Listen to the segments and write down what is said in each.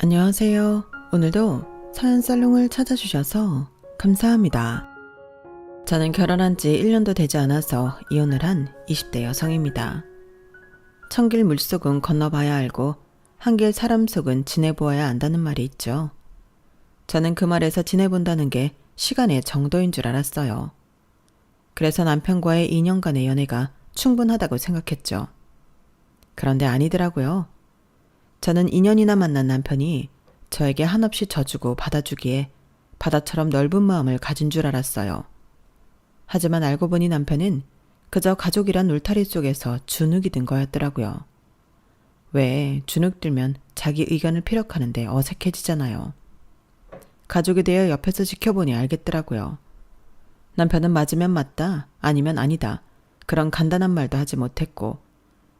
안녕하세요. 오늘도 사연살롱을 찾아주셔서 감사합니다. 저는 결혼한 지 1년도 되지 않아서 이혼을 한 20대 여성입니다. 천길 물속은 건너봐야 알고 한길 사람 속은 지내보아야 안다는 말이 있죠. 저는 그 말에서 지내본다는 게 시간의 정도인 줄 알았어요. 그래서 남편과의 2년간의 연애가 충분하다고 생각했죠. 그런데 아니더라고요. 저는 2년이나 만난 남편이 저에게 한없이 져주고 받아주기에 바다처럼 넓은 마음을 가진 줄 알았어요. 하지만 알고 보니 남편은 그저 가족이란 울타리 속에서 주눅이 든 거였더라고요. 왜 주눅 들면 자기 의견을 피력하는데 어색해지잖아요. 가족이 되어 옆에서 지켜보니 알겠더라고요. 남편은 맞으면 맞다, 아니면 아니다. 그런 간단한 말도 하지 못했고,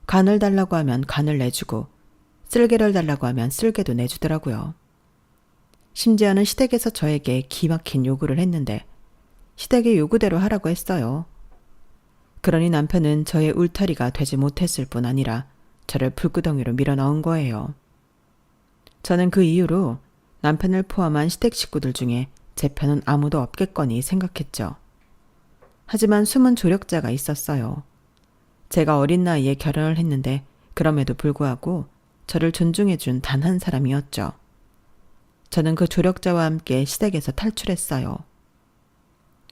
간을 달라고 하면 간을 내주고, 쓸개를 달라고 하면 쓸개도 내주더라고요. 심지어는 시댁에서 저에게 기막힌 요구를 했는데 시댁의 요구대로 하라고 했어요. 그러니 남편은 저의 울타리가 되지 못했을 뿐 아니라 저를 불구덩이로 밀어넣은 거예요. 저는 그 이후로 남편을 포함한 시댁 식구들 중에 제 편은 아무도 없겠거니 생각했죠. 하지만 숨은 조력자가 있었어요. 제가 어린 나이에 결혼을 했는데 그럼에도 불구하고 저를 존중해준 단 한 사람이었죠. 저는 그 조력자와 함께 시댁에서 탈출했어요.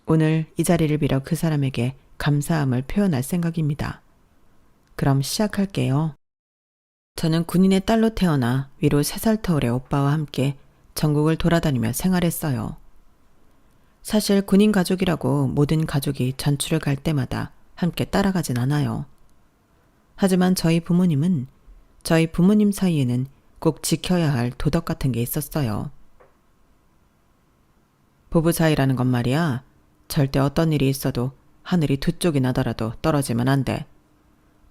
오늘 이 자리를 빌어 그 사람에게 감사함을 표현할 생각입니다. 그럼 시작할게요. 저는 군인의 딸로 태어나 위로 3살 터울의 오빠와 함께 전국을 돌아다니며 생활했어요. 사실 군인 가족이라고 모든 가족이 전출을 갈 때마다 함께 따라가진 않아요. 하지만 저희 부모님 사이에는 꼭 지켜야 할 도덕 같은 게 있었어요. 부부 사이라는 건 말이야, 절대 어떤 일이 있어도 하늘이 두 쪽이 나더라도 떨어지면 안 돼.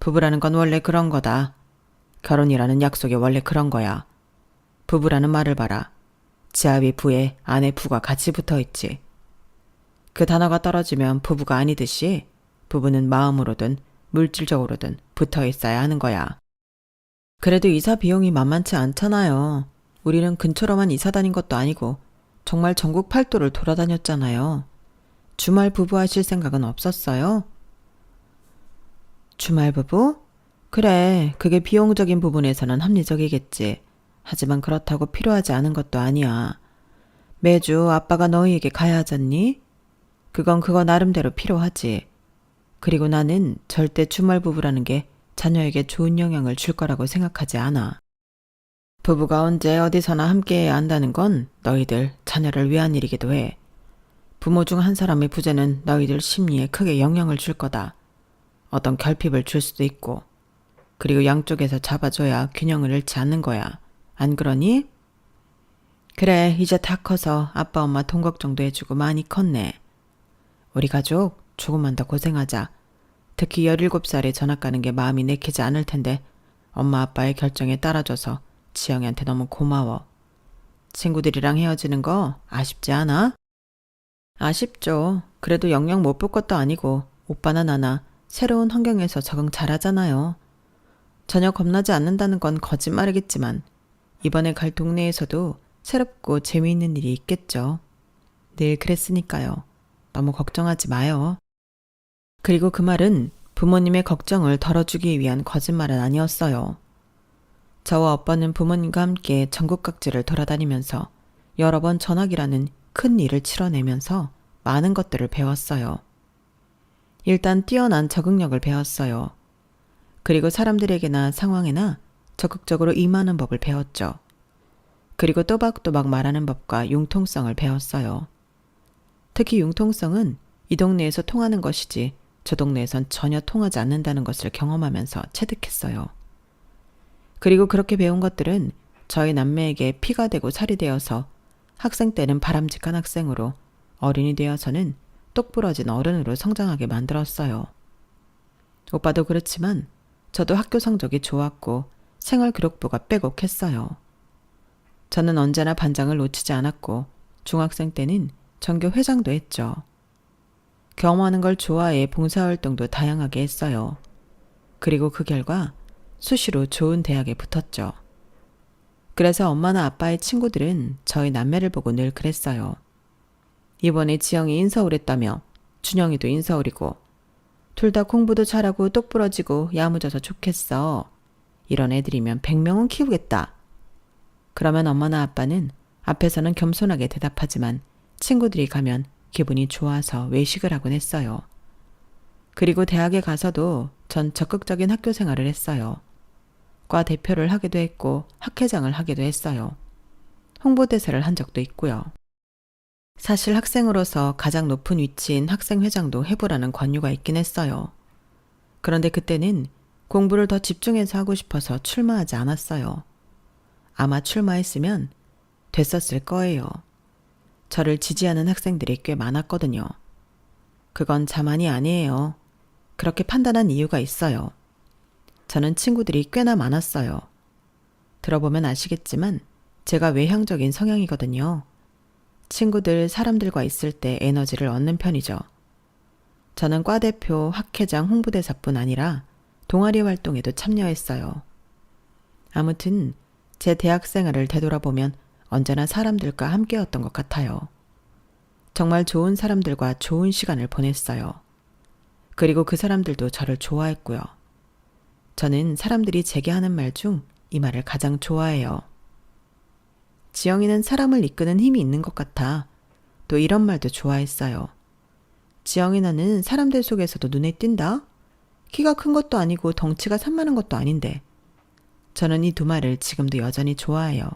부부라는 건 원래 그런 거다. 결혼이라는 약속이 원래 그런 거야. 부부라는 말을 봐라. 지압이 부에 아내 부가 같이 붙어 있지. 그 단어가 떨어지면 부부가 아니듯이 부부는 마음으로든 물질적으로든 붙어 있어야 하는 거야. 그래도 이사 비용이 만만치 않잖아요. 우리는 근처로만 이사 다닌 것도 아니고 정말 전국 팔도를 돌아다녔잖아요. 주말 부부 하실 생각은 없었어요? 주말 부부? 그래, 그게 비용적인 부분에서는 합리적이겠지. 하지만 그렇다고 필요하지 않은 것도 아니야. 매주 아빠가 너희에게 가야 하잖니? 그건 그거 나름대로 필요하지. 그리고 나는 절대 주말 부부라는 게 자녀에게 좋은 영향을 줄 거라고 생각하지 않아. 부부가 언제 어디서나 함께해야 한다는 건 너희들 자녀를 위한 일이기도 해. 부모 중 한 사람의 부재는 너희들 심리에 크게 영향을 줄 거다. 어떤 결핍을 줄 수도 있고. 그리고 양쪽에서 잡아줘야 균형을 잃지 않는 거야. 안 그러니? 그래, 이제 다 커서 아빠 엄마 돈 걱정도 해주고 많이 컸네. 우리 가족 조금만 더 고생하자. 특히 17살에 전학 가는 게 마음이 내키지 않을 텐데 엄마 아빠의 결정에 따라줘서 지영이한테 너무 고마워. 친구들이랑 헤어지는 거 아쉽지 않아? 아쉽죠. 그래도 영영 못 볼 것도 아니고 오빠나 나나 새로운 환경에서 적응 잘하잖아요. 전혀 겁나지 않는다는 건 거짓말이겠지만 이번에 갈 동네에서도 새롭고 재미있는 일이 있겠죠. 늘 그랬으니까요. 너무 걱정하지 마요. 그리고 그 말은 부모님의 걱정을 덜어주기 위한 거짓말은 아니었어요. 저와 오빠는 부모님과 함께 전국 각지를 돌아다니면서 여러 번 전학이라는 큰 일을 치러내면서 많은 것들을 배웠어요. 일단 뛰어난 적응력을 배웠어요. 그리고 사람들에게나 상황에나 적극적으로 임하는 법을 배웠죠. 그리고 또박또박 말하는 법과 융통성을 배웠어요. 특히 융통성은 이 동네에서 통하는 것이지 저 동네에선 전혀 통하지 않는다는 것을 경험하면서 체득했어요. 그리고 그렇게 배운 것들은 저희 남매에게 피가 되고 살이 되어서 학생 때는 바람직한 학생으로 어른이 되어서는 똑부러진 어른으로 성장하게 만들었어요. 오빠도 그렇지만 저도 학교 성적이 좋았고 생활기록부가 빼곡했어요. 저는 언제나 반장을 놓치지 않았고 중학생 때는 전교 회장도 했죠. 경험하는 걸 좋아해 봉사활동도 다양하게 했어요. 그리고 그 결과 수시로 좋은 대학에 붙었죠. 그래서 엄마나 아빠의 친구들은 저희 남매를 보고 늘 그랬어요. 이번에 지영이 인서울했다며 준영이도 인서울이고 둘 다 공부도 잘하고 똑부러지고 야무져서 좋겠어. 이런 애들이면 100명은 키우겠다. 그러면 엄마나 아빠는 앞에서는 겸손하게 대답하지만 친구들이 가면 기분이 좋아서 외식을 하곤 했어요. 그리고 대학에 가서도 전 적극적인 학교 생활을 했어요. 과 대표를 하기도 했고 학회장을 하기도 했어요. 홍보대사를 한 적도 있고요. 사실 학생으로서 가장 높은 위치인 학생회장도 해보라는 권유가 있긴 했어요. 그런데 그때는 공부를 더 집중해서 하고 싶어서 출마하지 않았어요. 아마 출마했으면 됐었을 거예요. 저를 지지하는 학생들이 꽤 많았거든요. 그건 자만이 아니에요. 그렇게 판단한 이유가 있어요. 저는 친구들이 꽤나 많았어요. 들어보면 아시겠지만 제가 외향적인 성향이거든요. 친구들, 사람들과 있을 때 에너지를 얻는 편이죠. 저는 과대표, 학회장, 홍보대사뿐 아니라 동아리 활동에도 참여했어요. 아무튼 제 대학 생활을 되돌아보면 언제나 사람들과 함께였던 것 같아요. 정말 좋은 사람들과 좋은 시간을 보냈어요. 그리고 그 사람들도 저를 좋아했고요. 저는 사람들이 제게 하는 말 중 이 말을 가장 좋아해요. 지영이는 사람을 이끄는 힘이 있는 것 같아. 또 이런 말도 좋아했어요. 지영이 너는 사람들 속에서도 눈에 띈다? 키가 큰 것도 아니고 덩치가 산만한 것도 아닌데. 저는 이 두 말을 지금도 여전히 좋아해요.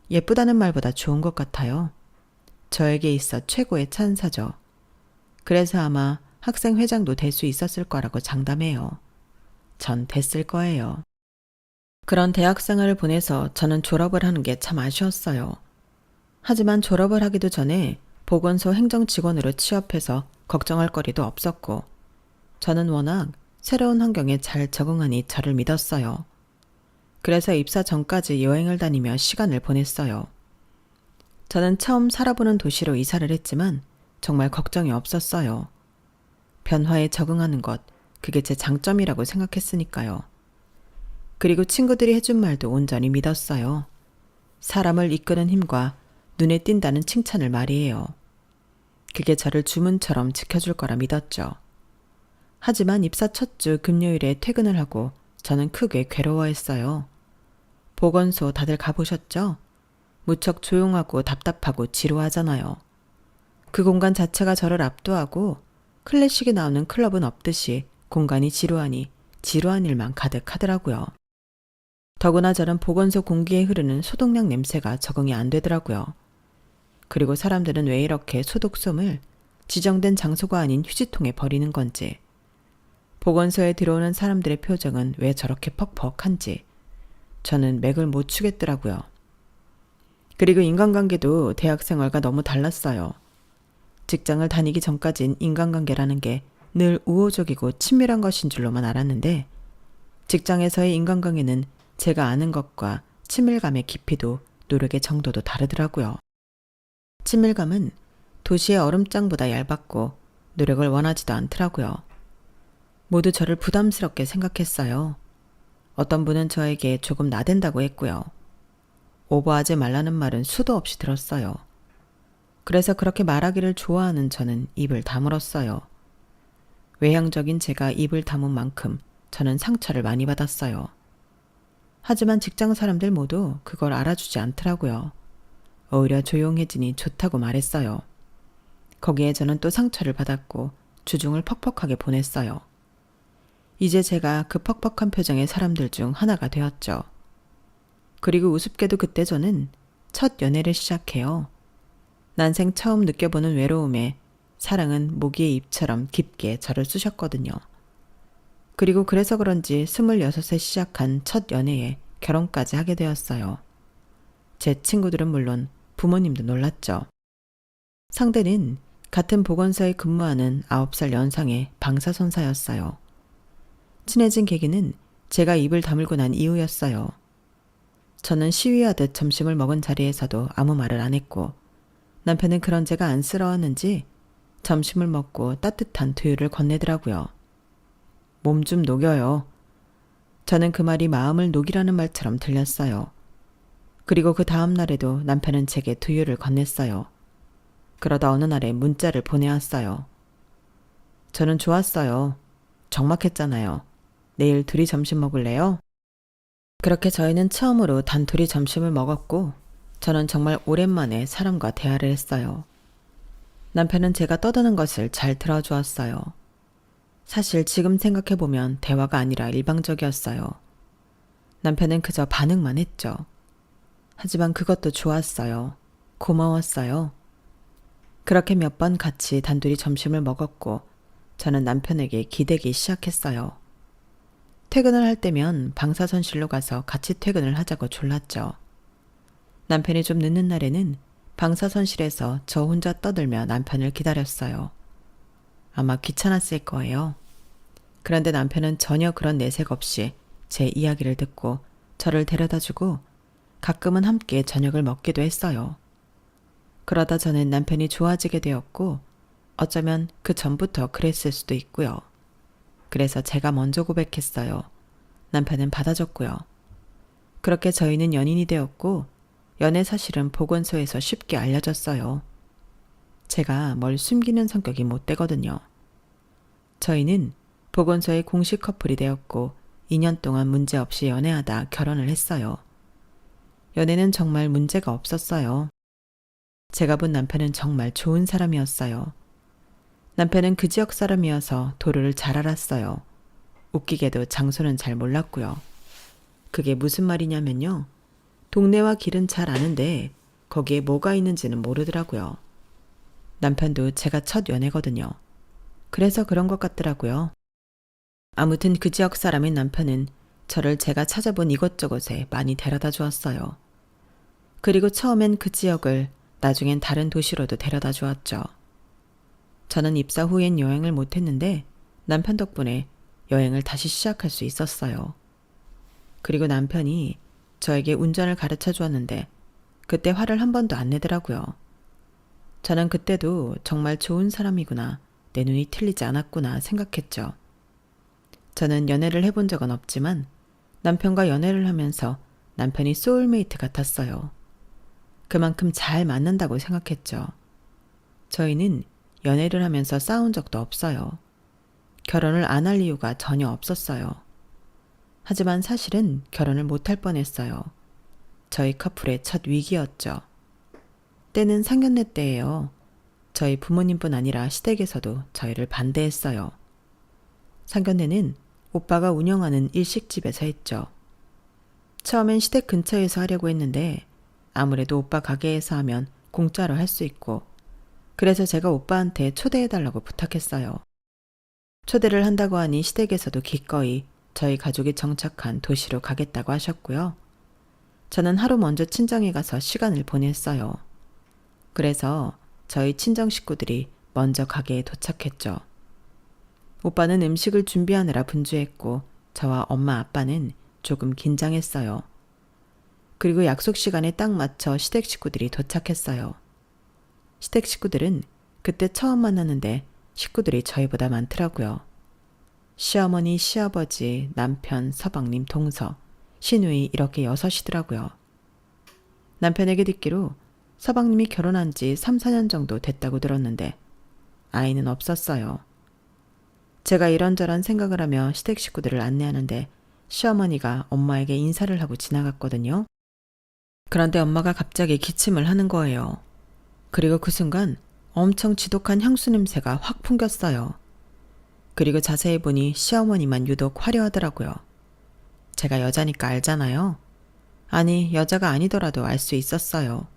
예쁘다는 말보다 좋은 것 같아요. 저에게 있어 최고의 찬사죠. 그래서 아마 학생회장도 될 수 있었을 거라고 장담해요. 전 됐을 거예요. 그런 대학생활을 보내서 저는 졸업을 하는 게 참 아쉬웠어요. 하지만 졸업을 하기도 전에 보건소 행정직원으로 취업해서 걱정할 거리도 없었고 저는 워낙 새로운 환경에 잘 적응하니 저를 믿었어요. 그래서 입사 전까지 여행을 다니며 시간을 보냈어요. 저는 처음 살아보는 도시로 이사를 했지만 정말 걱정이 없었어요. 변화에 적응하는 것, 그게 제 장점이라고 생각했으니까요. 그리고 친구들이 해준 말도 온전히 믿었어요. 사람을 이끄는 힘과 눈에 띈다는 칭찬을 말이에요. 그게 저를 주문처럼 지켜줄 거라 믿었죠. 하지만 입사 첫 주 금요일에 퇴근을 하고 저는 크게 괴로워했어요. 보건소 다들 가보셨죠? 무척 조용하고 답답하고 지루하잖아요. 그 공간 자체가 저를 압도하고 클래식이 나오는 클럽은 없듯이 공간이 지루하니 지루한 일만 가득하더라고요. 더구나 저는 보건소 공기에 흐르는 소독약 냄새가 적응이 안 되더라고요. 그리고 사람들은 왜 이렇게 소독솜을 지정된 장소가 아닌 휴지통에 버리는 건지, 보건소에 들어오는 사람들의 표정은 왜 저렇게 퍽퍽한지 저는 맥을 못 추겠더라고요. 그리고 인간관계도 대학생활과 너무 달랐어요. 직장을 다니기 전까진 인간관계라는 게 늘 우호적이고 친밀한 것인 줄로만 알았는데 직장에서의 인간관계는 제가 아는 것과 친밀감의 깊이도 노력의 정도도 다르더라고요. 친밀감은 도시의 얼음장보다 얇았고 노력을 원하지도 않더라고요. 모두 저를 부담스럽게 생각했어요. 어떤 분은 저에게 조금 나댄다고 했고요. 오버하지 말라는 말은 수도 없이 들었어요. 그래서 그렇게 말하기를 좋아하는 저는 입을 다물었어요. 외향적인 제가 입을 다문 만큼 저는 상처를 많이 받았어요. 하지만 직장 사람들 모두 그걸 알아주지 않더라고요. 오히려 조용해지니 좋다고 말했어요. 거기에 저는 또 상처를 받았고 주중을 퍽퍽하게 보냈어요. 이제 제가 그 퍽퍽한 표정의 사람들 중 하나가 되었죠. 그리고 우습게도 그때 저는 첫 연애를 시작해요. 난생 처음 느껴보는 외로움에 사랑은 모기의 입처럼 깊게 저를 쑤셨거든요. 그리고 그래서 그런지 26에 시작한 첫 연애에 결혼까지 하게 되었어요. 제 친구들은 물론 부모님도 놀랐죠. 상대는 같은 보건소에 근무하는 9살 연상의 방사선사였어요. 친해진 계기는 제가 입을 다물고 난 이후였어요. 저는 시위하듯 점심을 먹은 자리에서도 아무 말을 안 했고 남편은 그런 제가 안쓰러웠는지 점심을 먹고 따뜻한 두유를 건네더라고요. 몸 좀 녹여요. 저는 그 말이 마음을 녹이라는 말처럼 들렸어요. 그리고 그 다음 날에도 남편은 제게 두유를 건넸어요. 그러다 어느 날에 문자를 보내왔어요. 저는 좋았어요. 적막했잖아요. 내일 둘이 점심 먹을래요? 그렇게 저희는 처음으로 단둘이 점심을 먹었고 저는 정말 오랜만에 사람과 대화를 했어요. 남편은 제가 떠드는 것을 잘 들어주었어요. 사실 지금 생각해보면 대화가 아니라 일방적이었어요. 남편은 그저 반응만 했죠. 하지만 그것도 좋았어요. 고마웠어요. 그렇게 몇 번 같이 단둘이 점심을 먹었고 저는 남편에게 기대기 시작했어요. 퇴근을 할 때면 방사선실로 가서 같이 퇴근을 하자고 졸랐죠. 남편이 좀 늦는 날에는 방사선실에서 저 혼자 떠들며 남편을 기다렸어요. 아마 귀찮았을 거예요. 그런데 남편은 전혀 그런 내색 없이 제 이야기를 듣고 저를 데려다주고 가끔은 함께 저녁을 먹기도 했어요. 그러다 저는 남편이 좋아지게 되었고 어쩌면 그 전부터 그랬을 수도 있고요. 그래서 제가 먼저 고백했어요. 남편은 받아줬고요. 그렇게 저희는 연인이 되었고 연애 사실은 보건소에서 쉽게 알려졌어요. 제가 뭘 숨기는 성격이 못 되거든요. 저희는 보건소의 공식 커플이 되었고 2년 동안 문제없이 연애하다 결혼을 했어요. 연애는 정말 문제가 없었어요. 제가 본 남편은 정말 좋은 사람이었어요. 남편은 그 지역 사람이어서 도로를 잘 알았어요. 웃기게도 장소는 잘 몰랐고요. 그게 무슨 말이냐면요. 동네와 길은 잘 아는데 거기에 뭐가 있는지는 모르더라고요. 남편도 제가 첫 연애거든요. 그래서 그런 것 같더라고요. 아무튼 그 지역 사람인 남편은 저를 제가 찾아본 이곳저곳에 많이 데려다 주었어요. 그리고 처음엔 그 지역을 나중엔 다른 도시로도 데려다 주었죠. 저는 입사 후엔 여행을 못했는데 남편 덕분에 여행을 다시 시작할 수 있었어요. 그리고 남편이 저에게 운전을 가르쳐 주었는데 그때 화를 한 번도 안 내더라고요. 저는 그때도 정말 좋은 사람이구나, 내 눈이 틀리지 않았구나 생각했죠. 저는 연애를 해본 적은 없지만 남편과 연애를 하면서 남편이 소울메이트 같았어요. 그만큼 잘 맞는다고 생각했죠. 저희는 연애를 하면서 싸운 적도 없어요. 결혼을 안 할 이유가 전혀 없었어요. 하지만 사실은 결혼을 못할 뻔했어요. 저희 커플의 첫 위기였죠. 때는 상견례 때예요. 저희 부모님뿐 아니라 시댁에서도 저희를 반대했어요. 상견례는 오빠가 운영하는 일식집에서 했죠. 처음엔 시댁 근처에서 하려고 했는데 아무래도 오빠 가게에서 하면 공짜로 할 수 있고 그래서 제가 오빠한테 초대해달라고 부탁했어요. 초대를 한다고 하니 시댁에서도 기꺼이 저희 가족이 정착한 도시로 가겠다고 하셨고요. 저는 하루 먼저 친정에 가서 시간을 보냈어요. 그래서 저희 친정 식구들이 먼저 가게에 도착했죠. 오빠는 음식을 준비하느라 분주했고 저와 엄마 아빠는 조금 긴장했어요. 그리고 약속 시간에 딱 맞춰 시댁 식구들이 도착했어요. 시댁 식구들은 그때 처음 만났는데 식구들이 저희보다 많더라고요. 시어머니, 시아버지, 남편, 서방님, 동서, 시누이 이렇게 6이더라고요. 남편에게 듣기로 서방님이 결혼한 지 3, 4년 정도 됐다고 들었는데 아이는 없었어요. 제가 이런저런 생각을 하며 시댁 식구들을 안내하는데 시어머니가 엄마에게 인사를 하고 지나갔거든요. 그런데 엄마가 갑자기 기침을 하는 거예요. 그리고 그 순간 엄청 지독한 향수 냄새가 확 풍겼어요. 그리고 자세히 보니 시어머니만 유독 화려하더라고요. 제가 여자니까 알잖아요. 아니, 여자가 아니더라도 알 수 있었어요.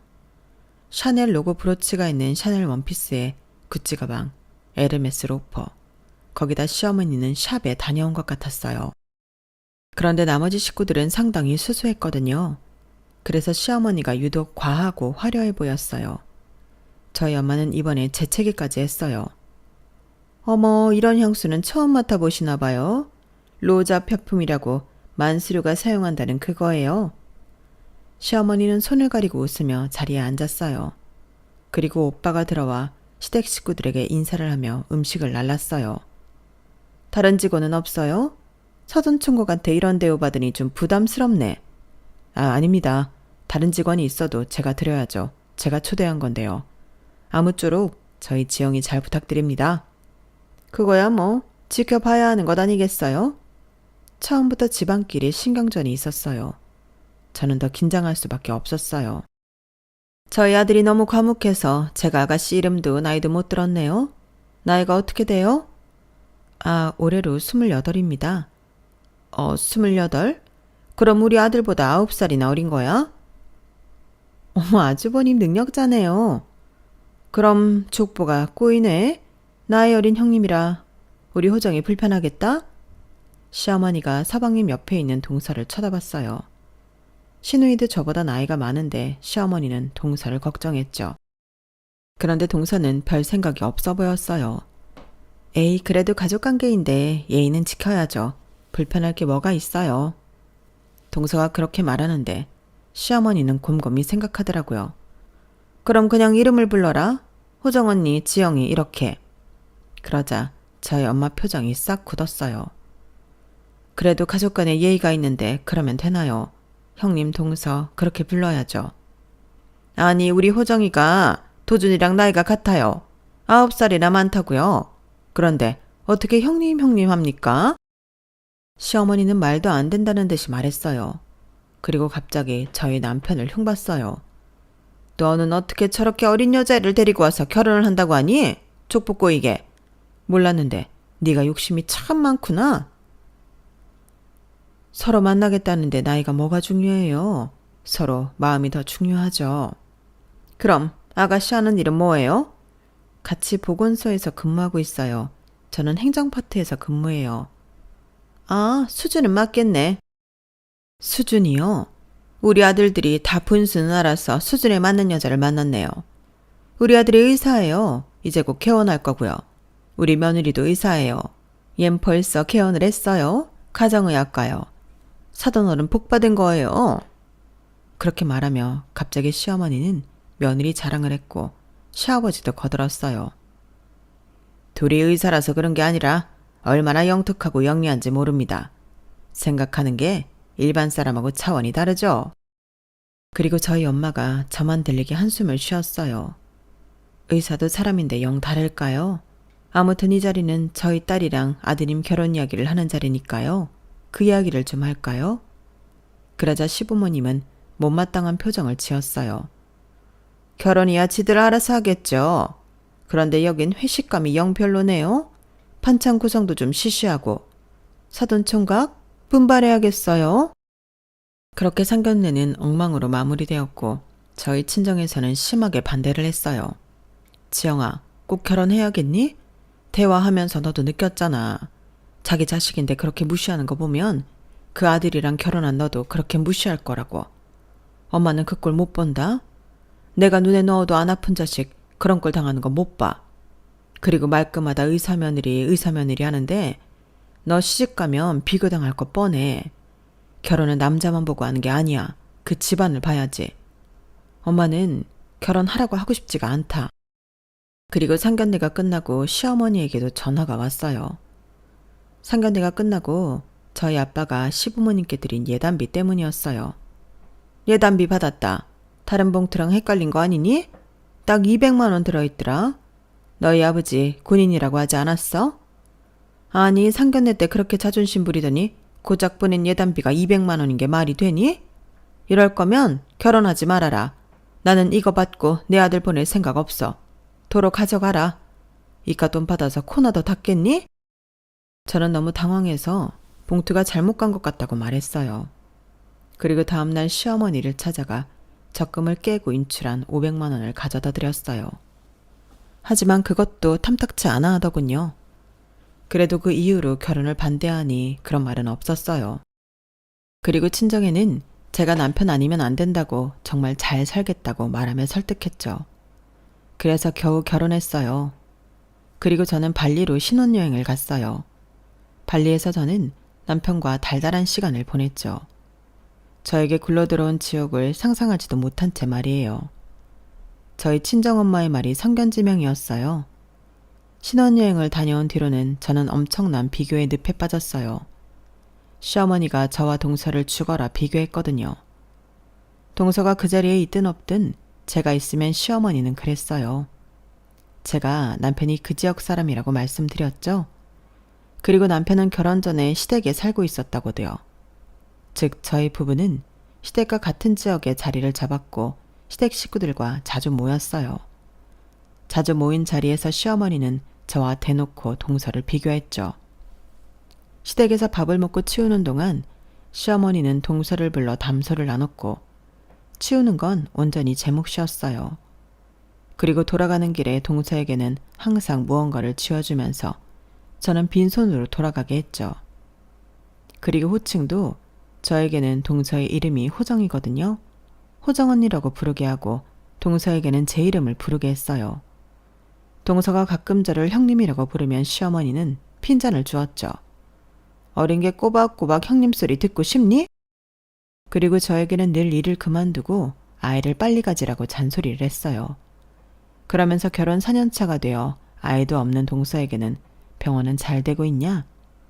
샤넬 로고 브로치가 있는 샤넬 원피스에 구찌 가방, 에르메스 로퍼, 거기다 시어머니는 샵에 다녀온 것 같았어요. 그런데 나머지 식구들은 상당히 수수했거든요. 그래서 시어머니가 유독 과하고 화려해 보였어요. 저희 엄마는 이번에 재채기까지 했어요. 어머, 이런 향수는 처음 맡아보시나 봐요. 로자 펴품이라고 만수르가 사용한다는 그거예요. 시어머니는 손을 가리고 웃으며 자리에 앉았어요. 그리고 오빠가 들어와 시댁 식구들에게 인사를 하며 음식을 날랐어요. 다른 직원은 없어요? 서둔 총각한테 이런 대우 받으니 좀 부담스럽네. 아닙니다. 다른 직원이 있어도 제가 드려야죠. 제가 초대한 건데요. 아무쪼록 저희 지영이 잘 부탁드립니다. 그거야 뭐 지켜봐야 하는 것 아니겠어요? 처음부터 집안끼리 신경전이 있었어요. 저는 더 긴장할 수밖에 없었어요. 저희 아들이 너무 과묵해서 제가 아가씨 이름도 나이도 못 들었네요. 나이가 어떻게 돼요? 올해로 28입니다. 28? 그럼 우리 아들보다 9살이나 어린 거야? 어머, 아주버님 능력자네요. 그럼 족보가 꼬이네. 나이 어린 형님이라 우리 호정이 불편하겠다? 시어머니가 서방님 옆에 있는 동서를 쳐다봤어요. 시누이도 저보다 나이가 많은데 시어머니는 동서를 걱정했죠. 그런데 동서는 별 생각이 없어 보였어요. 에이, 그래도 가족관계인데 예의는 지켜야죠. 불편할 게 뭐가 있어요. 동서가 그렇게 말하는데 시어머니는 곰곰이 생각하더라고요. 그럼 그냥 이름을 불러라. 호정 언니, 지영이 이렇게. 그러자 저희 엄마 표정이 싹 굳었어요. 그래도 가족 간에 예의가 있는데 그러면 되나요? 형님 동서 그렇게 불러야죠. 아니, 우리 호정이가 도준이랑 나이가 같아요. 9살이나 많다고요. 그런데 어떻게 형님 합니까? 시어머니는 말도 안 된다는 듯이 말했어요. 그리고 갑자기 저희 남편을 흉봤어요. 너는 어떻게 저렇게 어린 여자를 데리고 와서 결혼을 한다고 하니? 족보 꼬이게. 몰랐는데 네가 욕심이 참 많구나. 서로 만나겠다는데 나이가 뭐가 중요해요? 서로 마음이 더 중요하죠. 그럼 아가씨 하는 일은 뭐예요? 같이 보건소에서 근무하고 있어요. 저는 행정파트에서 근무해요. 수준은 맞겠네. 수준이요? 우리 아들들이 다 분수는 알아서 수준에 맞는 여자를 만났네요. 우리 아들이 의사예요. 이제 곧 개원할 거고요. 우리 며느리도 의사예요. 얜 벌써 개원을 했어요. 가정의학과요. 사돈어른 복 받은 거예요. 그렇게 말하며 갑자기 시어머니는 며느리 자랑을 했고 시아버지도 거들었어요. 둘이 의사라서 그런 게 아니라 얼마나 영특하고 영리한지 모릅니다. 생각하는 게 일반 사람하고 차원이 다르죠. 그리고 저희 엄마가 저만 들리게 한숨을 쉬었어요. 의사도 사람인데 영 다를까요? 아무튼 이 자리는 저희 딸이랑 아드님 결혼 이야기를 하는 자리니까요. 그 이야기를 좀 할까요? 그러자 시부모님은 못마땅한 표정을 지었어요. 결혼이야 지들 알아서 하겠죠. 그런데 여긴 회식감이 영 별로네요. 반찬 구성도 좀 시시하고. 사돈총각? 분발해야겠어요. 그렇게 상견례는 엉망으로 마무리되었고 저희 친정에서는 심하게 반대를 했어요. 지영아, 꼭 결혼해야겠니? 대화하면서 너도 느꼈잖아. 자기 자식인데 그렇게 무시하는 거 보면 그 아들이랑 결혼한 너도 그렇게 무시할 거라고. 엄마는 그 꼴 못 본다. 내가 눈에 넣어도 안 아픈 자식 그런 꼴 당하는 거 못 봐. 그리고 말끝마다 의사며느리 하는데 너 시집가면 비교당할 거 뻔해. 결혼은 남자만 보고 하는 게 아니야. 그 집안을 봐야지. 엄마는 결혼하라고 하고 싶지가 않다. 그리고 상견례가 끝나고 시어머니에게도 전화가 왔어요. 상견례가 끝나고 저희 아빠가 시부모님께 드린 예단비 때문이었어요. 예단비 받았다. 다른 봉투랑 헷갈린 거 아니니? 딱 200만 원 들어있더라. 너희 아버지 군인이라고 하지 않았어? 아니, 상견례 때 그렇게 자존심 부리더니 고작 보낸 예단비가 200만 원인 게 말이 되니? 이럴 거면 결혼하지 말아라. 나는 이거 받고 내 아들 보낼 생각 없어. 도로 가져가라. 이깟 돈 받아서 코나도 닦겠니? 저는 너무 당황해서 봉투가 잘못 간 것 같다고 말했어요. 그리고 다음날 시어머니를 찾아가 적금을 깨고 인출한 500만 원을 가져다 드렸어요. 하지만 그것도 탐탁치 않아 하더군요. 그래도 그 이후로 결혼을 반대하니 그런 말은 없었어요. 그리고 친정에는 제가 남편 아니면 안 된다고 정말 잘 살겠다고 말하며 설득했죠. 그래서 겨우 결혼했어요. 그리고 저는 발리로 신혼여행을 갔어요. 발리에서 저는 남편과 달달한 시간을 보냈죠. 저에게 굴러들어온 지옥을 상상하지도 못한 채 말이에요. 저희 친정엄마의 말이 성견지명이었어요. 신혼여행을 다녀온 뒤로는 저는 엄청난 비교의 늪에 빠졌어요. 시어머니가 저와 동서를 죽어라 비교했거든요. 동서가 그 자리에 있든 없든 제가 있으면 시어머니는 그랬어요. 제가 남편이 그 지역 사람이라고 말씀드렸죠. 그리고 남편은 결혼 전에 시댁에 살고 있었다고도요. 즉 저희 부부는 시댁과 같은 지역에 자리를 잡았고 시댁 식구들과 자주 모였어요. 자주 모인 자리에서 시어머니는 저와 대놓고 동서를 비교했죠. 시댁에서 밥을 먹고 치우는 동안 시어머니는 동서를 불러 담소를 나눴고 치우는 건 온전히 제 몫이었어요. 그리고 돌아가는 길에 동서에게는 항상 무언가를 쥐어주면서 저는 빈손으로 돌아가게 했죠. 그리고 호칭도 저에게는 동서의 이름이 호정이거든요. 호정 언니라고 부르게 하고 동서에게는 제 이름을 부르게 했어요. 동서가 가끔 저를 형님이라고 부르면 시어머니는 핀잔을 주었죠. 어린 게 꼬박꼬박 형님 소리 듣고 싶니? 그리고 저에게는 늘 일을 그만두고 아이를 빨리 가지라고 잔소리를 했어요. 그러면서 결혼 4년차가 되어 아이도 없는 동서에게는 병원은 잘 되고 있냐?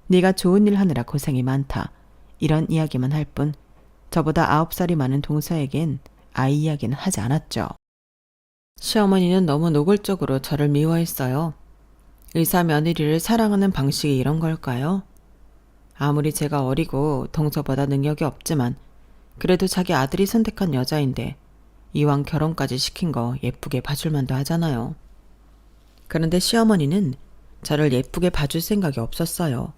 네가 좋은 일 하느라 고생이 많다. 이런 이야기만 할 뿐 저보다 9살이 많은 동서에겐 아이 이야기는 하지 않았죠. 시어머니는 너무 노골적으로 저를 미워했어요. 의사 며느리를 사랑하는 방식이 이런 걸까요? 아무리 제가 어리고 동서보다 능력이 없지만 그래도 자기 아들이 선택한 여자인데 이왕 결혼까지 시킨 거 예쁘게 봐줄 만도 하잖아요. 그런데 시어머니는 저를 예쁘게 봐줄 생각이 없었어요.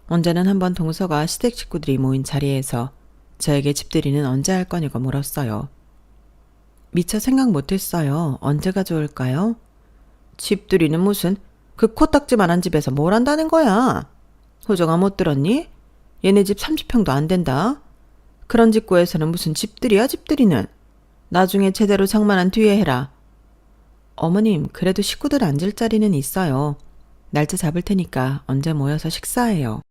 언제는 한번 동서가 시댁 식구들이 모인 자리에서 저에게 집들이는 언제 할 거냐고 물었어요. 미처 생각 못했어요. 언제가 좋을까요? 집들이는 무슨 그 코딱지만한 집에서 뭘 한다는 거야? 호정아 못 들었니? 얘네 집 30평도 안 된다. 그런 집 구에서는 무슨 집들이야 집들이는. 나중에 제대로 장만한 뒤에 해라. 어머님 그래도 식구들 앉을 자리는 있어요. 날짜 잡을 테니까 언제 모여서 식사해요.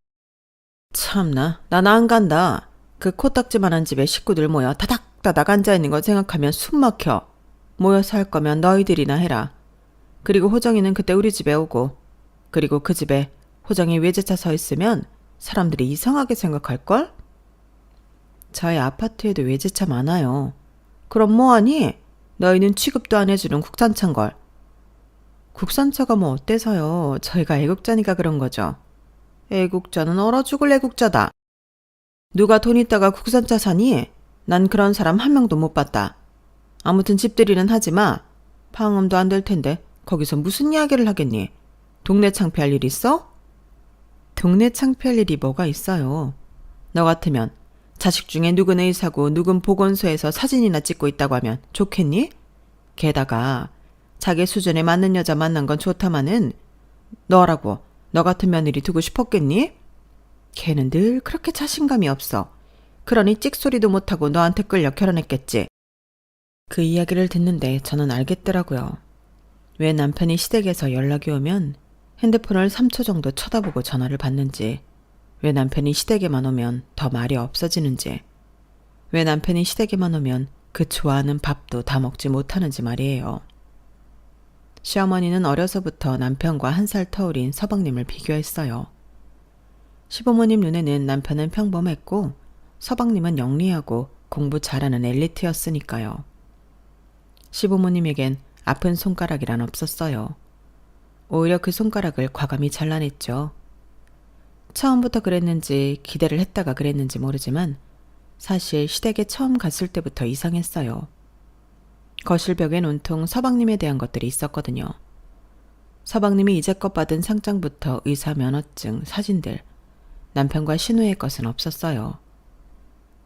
참나 난 안 간다. 그 코딱지만한 집에 식구들 모여 다닥다닥 앉아있는 거 생각하면 숨 막혀. 모여서 할 거면 너희들이나 해라. 그리고 호정이는 그때 우리 집에 오고 그리고 그 집에 호정이 외제차 서 있으면 사람들이 이상하게 생각할걸? 저희 아파트에도 외제차 많아요. 그럼 뭐하니? 너희는 취급도 안 해주는 국산차인걸. 국산차가 뭐 어때서요? 저희가 애국자니까 그런 거죠. 애국자는 얼어 죽을 애국자다. 누가 돈 있다가 국산차 사니? 난 그런 사람 한 명도 못 봤다. 아무튼 집들이는 하지마. 방음도 안 될 텐데 거기서 무슨 이야기를 하겠니? 동네 창피할 일 있어? 동네 창피할 일이 뭐가 있어요. 너 같으면 자식 중에 누군 의사고 누군 보건소에서 사진이나 찍고 있다고 하면 좋겠니? 게다가 자기 수준에 맞는 여자 만난 건 좋다마는 너라고 너 같은 며느리 두고 싶었겠니? 걔는 늘 그렇게 자신감이 없어. 그러니 찍소리도 못하고 너한테 끌려 결혼했겠지. 그 이야기를 듣는데 저는 알겠더라고요. 왜 남편이 시댁에서 연락이 오면 핸드폰을 3초 정도 쳐다보고 전화를 받는지, 왜 남편이 시댁에만 오면 더 말이 없어지는지, 왜 남편이 시댁에만 오면 그 좋아하는 밥도 다 먹지 못하는지 말이에요. 시어머니는 어려서부터 남편과 1살 터울인 서방님을 비교했어요. 시부모님 눈에는 남편은 평범했고 서방님은 영리하고 공부 잘하는 엘리트였으니까요. 시부모님에겐 아픈 손가락이란 없었어요. 오히려 그 손가락을 과감히 잘라냈죠. 처음부터 그랬는지 기대를 했다가 그랬는지 모르지만 사실 시댁에 처음 갔을 때부터 이상했어요. 거실벽엔 온통 서방님에 대한 것들이 있었거든요. 서방님이 이제껏 받은 상장부터 의사 면허증, 사진들, 남편과 신우의 것은 없었어요.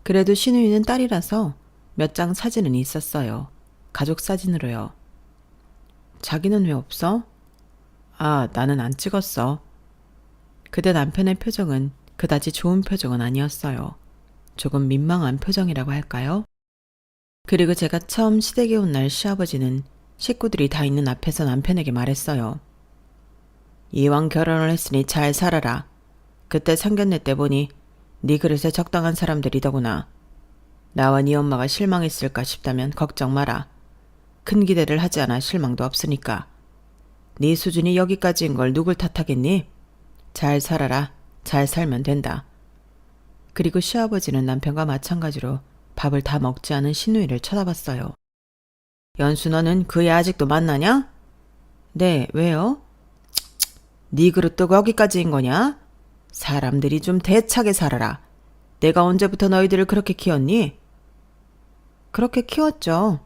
그래도 신우이는 딸이라서 몇 장 사진은 있었어요. 가족 사진으로요. 자기는 왜 없어? 아, 나는 안 찍었어. 그때 남편의 표정은 그다지 좋은 표정은 아니었어요. 조금 민망한 표정이라고 할까요? 그리고 제가 처음 시댁에 온 날 시아버지는 식구들이 다 있는 앞에서 남편에게 말했어요. 이왕 결혼을 했으니 잘 살아라. 그때 상견례 때 보니 네 그릇에 적당한 사람들이더구나. 나와 네 엄마가 실망했을까 싶다면 걱정 마라. 큰 기대를 하지 않아 실망도 없으니까. 네 수준이 여기까지인 걸 누굴 탓하겠니? 잘 살아라. 잘 살면 된다. 그리고 시아버지는 남편과 마찬가지로 밥을 다 먹지 않은 신우이를 쳐다봤어요. 연수 너는 그 애 아직도 만나냐? 네, 왜요? 네 그릇도 거기까지인 거냐? 사람들이 좀 대차게 살아라. 내가 언제부터 너희들을 그렇게 키웠니? 그렇게 키웠죠.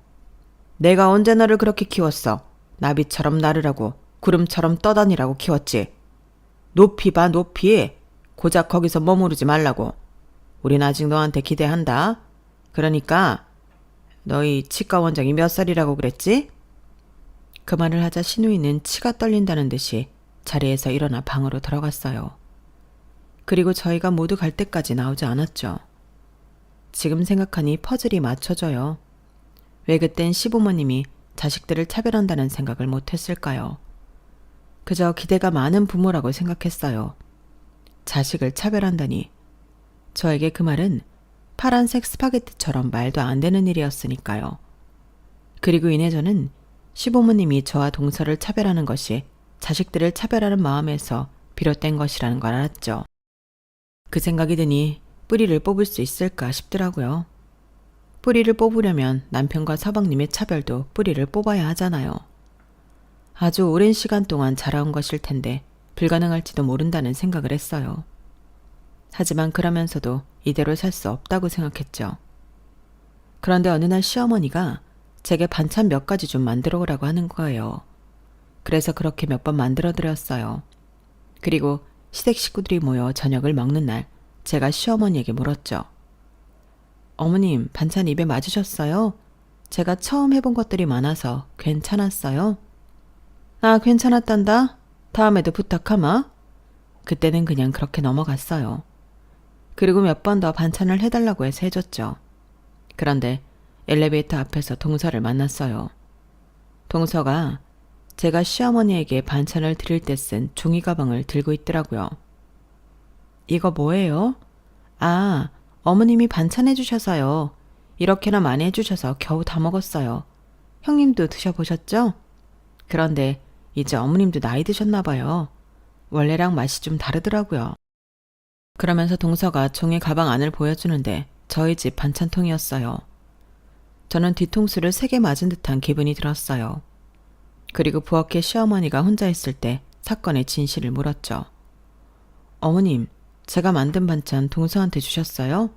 내가 언제 너를 그렇게 키웠어? 나비처럼 나르라고, 구름처럼 떠다니라고 키웠지. 높이 봐, 높이. 고작 거기서 머무르지 말라고. 우린 아직 너한테 기대한다. 그러니까 너희 치과 원장이 몇 살이라고 그랬지? 그 말을 하자 신우이는 치가 떨린다는 듯이 자리에서 일어나 방으로 들어갔어요. 그리고 저희가 모두 갈 때까지 나오지 않았죠. 지금 생각하니 퍼즐이 맞춰져요. 왜 그땐 시부모님이 자식들을 차별한다는 생각을 못했을까요? 그저 기대가 많은 부모라고 생각했어요. 자식을 차별한다니. 저에게 그 말은 파란색 스파게티처럼 말도 안 되는 일이었으니까요. 그리고 이내 저는 시부모님이 저와 동서를 차별하는 것이 자식들을 차별하는 마음에서 비롯된 것이라는 걸 알았죠. 그 생각이 드니 뿌리를 뽑을 수 있을까 싶더라고요. 뿌리를 뽑으려면 남편과 서방님의 차별도 뿌리를 뽑아야 하잖아요. 아주 오랜 시간 동안 자라온 것일 텐데 불가능할지도 모른다는 생각을 했어요. 하지만 그러면서도 이대로 살 수 없다고 생각했죠. 그런데 어느 날 시어머니가 제게 반찬 몇 가지 좀 만들어 오라고 하는 거예요. 그래서 그렇게 몇 번 만들어 드렸어요. 그리고 시댁 식구들이 모여 저녁을 먹는 날 제가 시어머니에게 물었죠. 어머님, 반찬 입에 맞으셨어요? 제가 처음 해본 것들이 많아서 괜찮았어요? 아, 괜찮았단다. 다음에도 부탁하마. 그때는 그냥 그렇게 넘어갔어요. 그리고 몇 번 더 반찬을 해달라고 해서 해줬죠. 그런데 엘리베이터 앞에서 동서를 만났어요. 동서가 제가 시어머니에게 반찬을 드릴 때 쓴 종이 가방을 들고 있더라고요. 이거 뭐예요? 아, 어머님이 반찬해 주셔서요. 이렇게나 많이 해주셔서 겨우 다 먹었어요. 형님도 드셔보셨죠? 그런데 이제 어머님도 나이 드셨나 봐요. 원래랑 맛이 좀 다르더라고요. 그러면서 동서가 종이 가방 안을 보여주는데 저희 집 반찬통이었어요. 저는 뒤통수를 3개 맞은 듯한 기분이 들었어요. 그리고 부엌에 시어머니가 혼자 있을 때 사건의 진실을 물었죠. 어머님, 제가 만든 반찬 동서한테 주셨어요?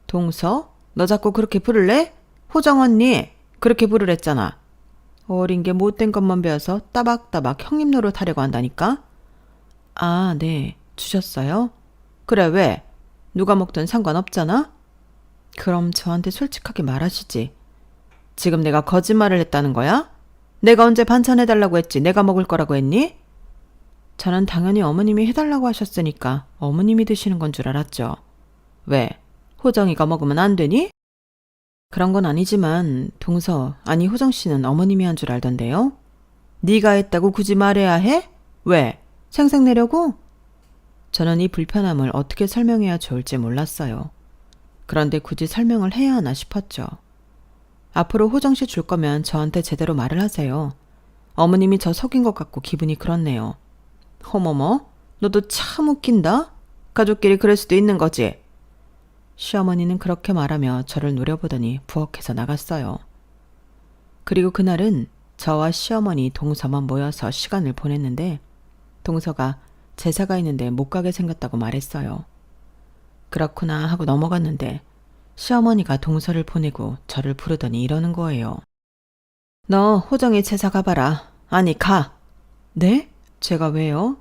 동서? 너 자꾸 그렇게 부를래? 호정 언니, 그렇게 부르랬잖아. 어린 게 못된 것만 배워서 따박따박 형님 노릇하려고 한다니까? 아, 네. 주셨어요? 그래, 왜? 누가 먹든 상관없잖아? 그럼 저한테 솔직하게 말하시지. 지금 내가 거짓말을 했다는 거야? 내가 언제 반찬 해달라고 했지? 내가 먹을 거라고 했니? 저는 당연히 어머님이 해달라고 하셨으니까 어머님이 드시는 건 줄 알았죠. 왜? 호정이가 먹으면 안 되니? 그런 건 아니지만 동서, 아니 호정 씨는 어머님이 한 줄 알던데요? 네가 했다고 굳이 말해야 해? 왜? 생색내려고? 저는 이 불편함을 어떻게 설명해야 좋을지 몰랐어요. 그런데 굳이 설명을 해야 하나 싶었죠. 앞으로 호정 씨 줄 거면 저한테 제대로 말을 하세요. 어머님이 저 속인 것 같고 기분이 그렇네요. 어머머, 너도 참 웃긴다. 가족끼리 그럴 수도 있는 거지. 시어머니는 그렇게 말하며 저를 노려보더니 부엌에서 나갔어요. 그리고 그날은 저와 시어머니, 동서만 모여서 시간을 보냈는데 동서가 제사가 있는데 못 가게 생겼다고 말했어요. 그렇구나 하고 넘어갔는데 시어머니가 동서를 보내고 저를 부르더니 이러는 거예요. 너 호정이 제사 가봐라. 아니 가. 네? 제가 왜요?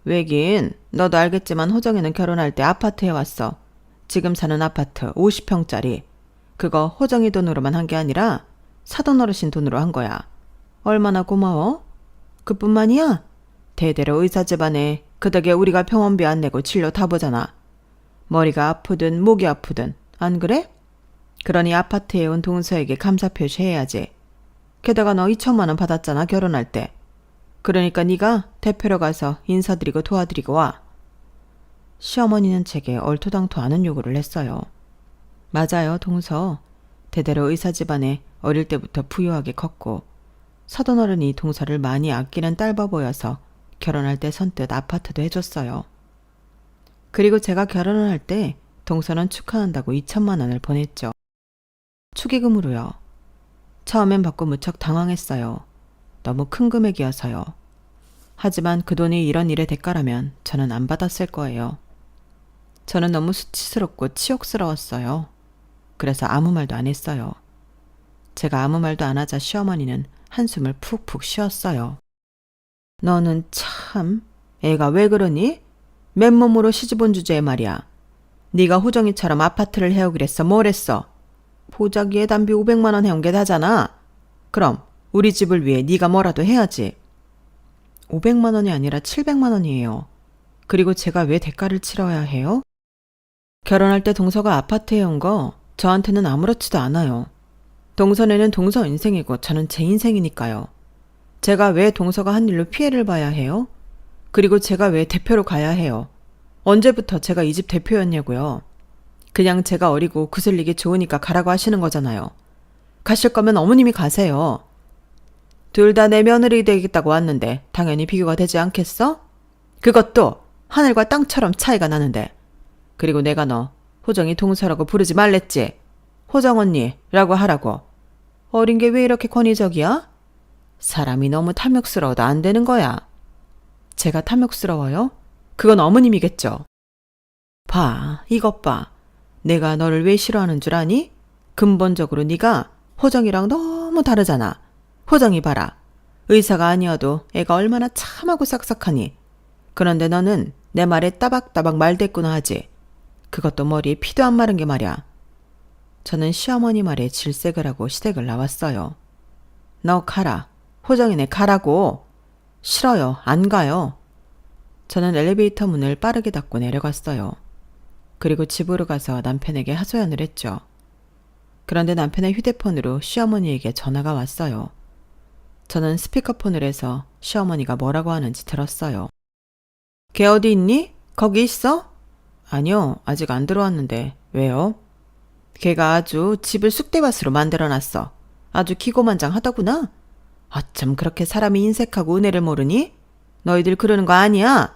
왜긴 너도 알겠지만 호정이는 결혼할 때 아파트에 왔어. 지금 사는 아파트 50평짜리. 그거 호정이 돈으로만 한 게 아니라 사돈 어르신 돈으로 한 거야. 얼마나 고마워? 그뿐만이야? 대대로 의사 집안에 그 덕에 우리가 병원비 안 내고 진료 다 보잖아. 머리가 아프든 목이 아프든 안 그래? 그러니 아파트에 온 동서에게 감사 표시해야지. 게다가 너 2천만 원 받았잖아 결혼할 때. 그러니까 네가 대표로 가서 인사드리고 도와드리고 와. 시어머니는 제게 얼토당토 않은 요구를 했어요. 맞아요, 동서. 대대로 의사 집안에 어릴 때부터 부유하게 컸고 사돈 어른이 동서를 많이 아끼는 딸바 보여서 결혼할 때 선뜻 아파트도 해줬어요. 그리고 제가 결혼을 할 때 동서는 축하한다고 2천만 원을 보냈죠. 축의금으로요. 처음엔 받고 무척 당황했어요. 너무 큰 금액이어서요. 하지만 그 돈이 이런 일의 대가라면 저는 안 받았을 거예요. 저는 너무 수치스럽고 치욕스러웠어요. 그래서 아무 말도 안 했어요. 제가 아무 말도 안 하자 시어머니는 한숨을 푹푹 쉬었어요. 너는 참, 애가 왜 그러니? 맨몸으로 시집 온 주제에 말이야. 네가 호정이처럼 아파트를 해오기랬어. 뭘 했어? 보자기에 담비 500만 원 해온 게 다잖아. 그럼 우리 집을 위해 네가 뭐라도 해야지. 500만 원이 아니라 700만 원이에요. 그리고 제가 왜 대가를 치러야 해요? 결혼할 때 동서가 아파트 해온 거 저한테는 아무렇지도 않아요. 동서네는 동서 인생이고 저는 제 인생이니까요. 제가 왜 동서가 한 일로 피해를 봐야 해요? 그리고 제가 왜 대표로 가야 해요? 언제부터 제가 이 집 대표였냐고요? 그냥 제가 어리고 구슬리기 좋으니까 가라고 하시는 거잖아요. 가실 거면 어머님이 가세요. 둘 다 내 며느리 되겠다고 왔는데 당연히 비교가 되지 않겠어? 그것도 하늘과 땅처럼 차이가 나는데. 그리고 내가 너 호정이 동서라고 부르지 말랬지. 호정 언니라고 하라고. 어린 게 왜 이렇게 권위적이야? 사람이 너무 탐욕스러워도 안 되는 거야. 제가 탐욕스러워요? 그건 어머님이겠죠. 봐, 이것 봐. 내가 너를 왜 싫어하는 줄 아니? 근본적으로 네가 호정이랑 너무 다르잖아. 호정이 봐라. 의사가 아니어도 애가 얼마나 참하고 싹싹하니. 그런데 너는 내 말에 따박따박 말대꾸나 하지. 그것도 머리에 피도 안 마른 게 말이야. 저는 시어머니 말에 질색을 하고 시댁을 나왔어요. 너 가라. 호정이네 가라고. 싫어요. 안 가요. 저는 엘리베이터 문을 빠르게 닫고 내려갔어요. 그리고 집으로 가서 남편에게 하소연을 했죠. 그런데 남편의 휴대폰으로 시어머니에게 전화가 왔어요. 저는 스피커폰을 해서 시어머니가 뭐라고 하는지 들었어요. 걔 어디 있니? 거기 있어? 아니요, 아직 안 들어왔는데. 왜요? 걔가 아주 집을 쑥대밭으로 만들어놨어. 아주 기고만장하더구나. 어쩜 그렇게 사람이 인색하고 은혜를 모르니? 너희들 그러는 거 아니야?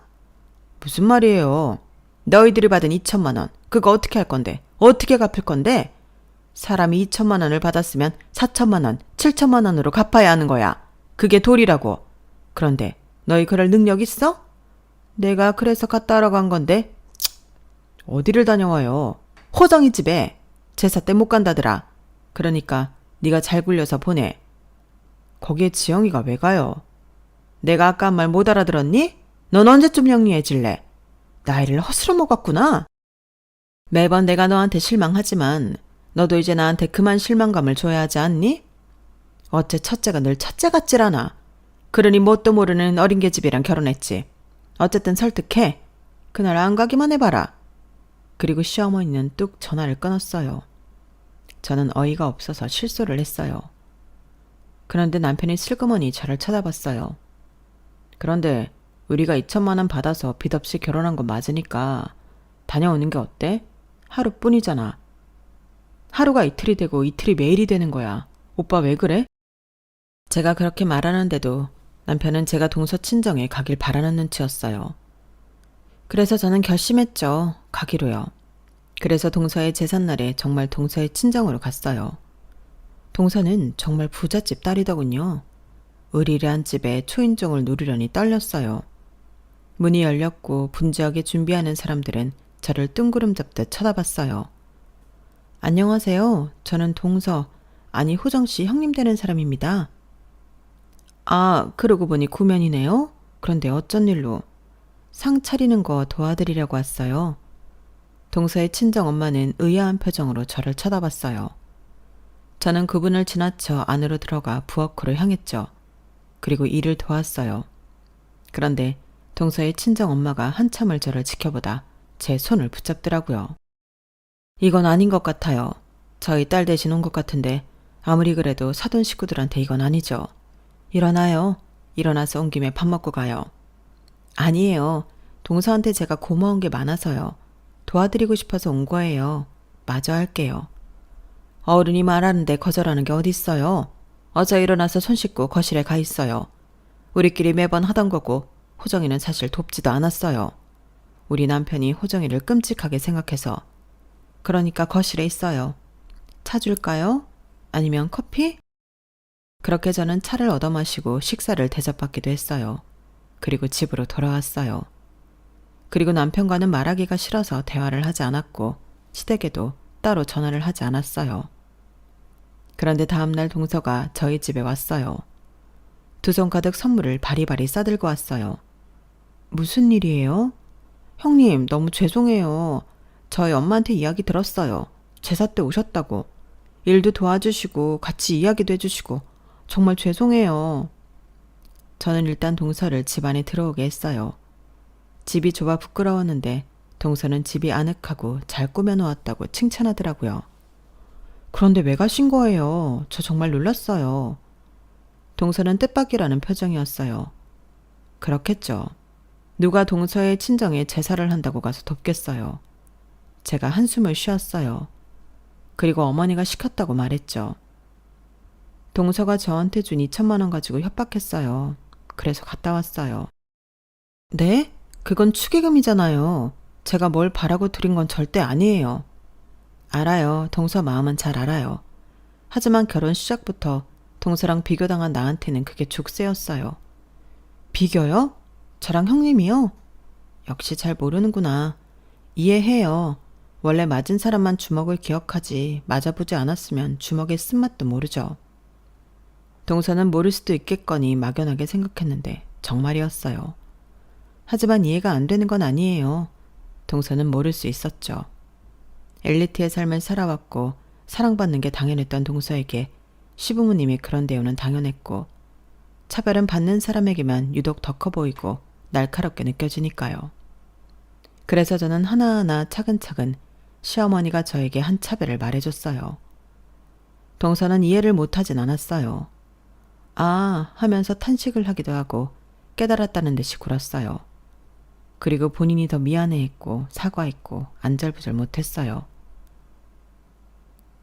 무슨 말이에요? 너희들이 받은 2천만 원, 그거 어떻게 할 건데? 어떻게 갚을 건데? 사람이 2천만 원을 받았으면 4천만 원, 7천만 원으로 갚아야 하는 거야. 그게 도리라고. 그런데 너희 그럴 능력 있어? 내가 그래서 갔다 하러 간 건데. 어디를 다녀와요? 호정이 집에. 제사 때 못 간다더라. 그러니까 네가 잘 굴려서 보내. 거기에 지영이가 왜 가요? 내가 아까 한 말 못 알아들었니? 넌 언제쯤 영리해질래? 나이를 허스러 먹었구나. 매번 내가 너한테 실망하지만 너도 이제 나한테 그만 실망감을 줘야 하지 않니? 어째 첫째가 늘 첫째 같질 않아. 그러니 뭣도 모르는 어린 계집이랑 결혼했지. 어쨌든 설득해. 그날 안 가기만 해봐라. 그리고 시어머니는 뚝 전화를 끊었어요. 저는 어이가 없어서 실소를 했어요. 그런데 남편이 슬그머니 저를 쳐다봤어요. 그런데 우리가 2천만 원 받아서 빚 없이 결혼한 거 맞으니까 다녀오는 게 어때? 하루뿐이잖아. 하루가 이틀이 되고 이틀이 매일이 되는 거야. 오빠 왜 그래? 제가 그렇게 말하는데도 남편은 제가 동서 친정에 가길 바라는 눈치였어요. 그래서 저는 결심했죠. 가기로요. 그래서 동서의 제삿날에 정말 동서의 친정으로 갔어요. 동서는 정말 부잣집 딸이더군요. 으리리한 집에 초인종을 누르려니 떨렸어요. 문이 열렸고 분주하게 준비하는 사람들은 저를 뜬구름 잡듯 쳐다봤어요. 안녕하세요. 저는 동서, 아니 호정씨 형님 되는 사람입니다. 아, 그러고 보니 구면이네요. 그런데 어쩐 일로? 상 차리는 거 도와드리려고 왔어요. 동서의 친정엄마는 의아한 표정으로 저를 쳐다봤어요. 저는 그분을 지나쳐 안으로 들어가 부엌으로 향했죠. 그리고 일을 도왔어요. 그런데 동서의 친정엄마가 한참을 저를 지켜보다 제 손을 붙잡더라고요. 이건 아닌 것 같아요. 저희 딸 대신 온 것 같은데 아무리 그래도 사돈 식구들한테 이건 아니죠. 일어나요. 일어나서 온 김에 밥 먹고 가요. 아니에요. 동서한테 제가 고마운 게 많아서요. 도와드리고 싶어서 온 거예요. 마저 할게요. 어른이 말하는데 거절하는 게 어딨어요. 어서 일어나서 손 씻고 거실에 가 있어요. 우리끼리 매번 하던 거고 호정이는 사실 돕지도 않았어요. 우리 남편이 호정이를 끔찍하게 생각해서. 그러니까 거실에 있어요. 차 줄까요? 아니면 커피? 그렇게 저는 차를 얻어 마시고 식사를 대접받기도 했어요. 그리고 집으로 돌아왔어요. 그리고 남편과는 말하기가 싫어서 대화를 하지 않았고 시댁에도 따로 전화를 하지 않았어요. 그런데 다음날 동서가 저희 집에 왔어요. 두 손 가득 선물을 바리바리 싸들고 왔어요. 무슨 일이에요? 형님, 너무 죄송해요. 저희 엄마한테 이야기 들었어요. 제사 때 오셨다고. 일도 도와주시고 같이 이야기도 해주시고 정말 죄송해요. 저는 일단 동서를 집 안에 들어오게 했어요. 집이 좁아 부끄러웠는데 동서는 집이 아늑하고 잘 꾸며놓았다고 칭찬하더라고요. 그런데 왜 가신 거예요? 저 정말 놀랐어요. 동서는 뜻밖이라는 표정이었어요. 그렇겠죠. 누가 동서의 친정에 제사를 한다고 가서 돕겠어요. 제가 한숨을 쉬었어요. 그리고 어머니가 시켰다고 말했죠. 동서가 저한테 준 2천만 원 가지고 협박했어요. 그래서 갔다 왔어요. 네? 그건 축의금이잖아요. 제가 뭘 바라고 드린 건 절대 아니에요. 알아요. 동서 마음은 잘 알아요. 하지만 결혼 시작부터 동서랑 비교당한 나한테는 그게 족쇄였어요. 비교요? 저랑 형님이요? 역시 잘 모르는구나. 이해해요. 원래 맞은 사람만 주먹을 기억하지 맞아보지 않았으면 주먹의 쓴맛도 모르죠. 동서는 모를 수도 있겠거니 막연하게 생각했는데 정말이었어요. 하지만 이해가 안 되는 건 아니에요. 동서는 모를 수 있었죠. 엘리트의 삶을 살아왔고 사랑받는 게 당연했던 동서에게 시부모님이 그런 대우는 당연했고 차별은 받는 사람에게만 유독 더 커 보이고 날카롭게 느껴지니까요. 그래서 저는 하나하나 차근차근 시어머니가 저에게 한 차별을 말해줬어요. 동서는 이해를 못하진 않았어요. 아 하면서 탄식을 하기도 하고 깨달았다는 듯이 굴었어요. 그리고 본인이 더 미안해했고 사과했고 안절부절 못했어요.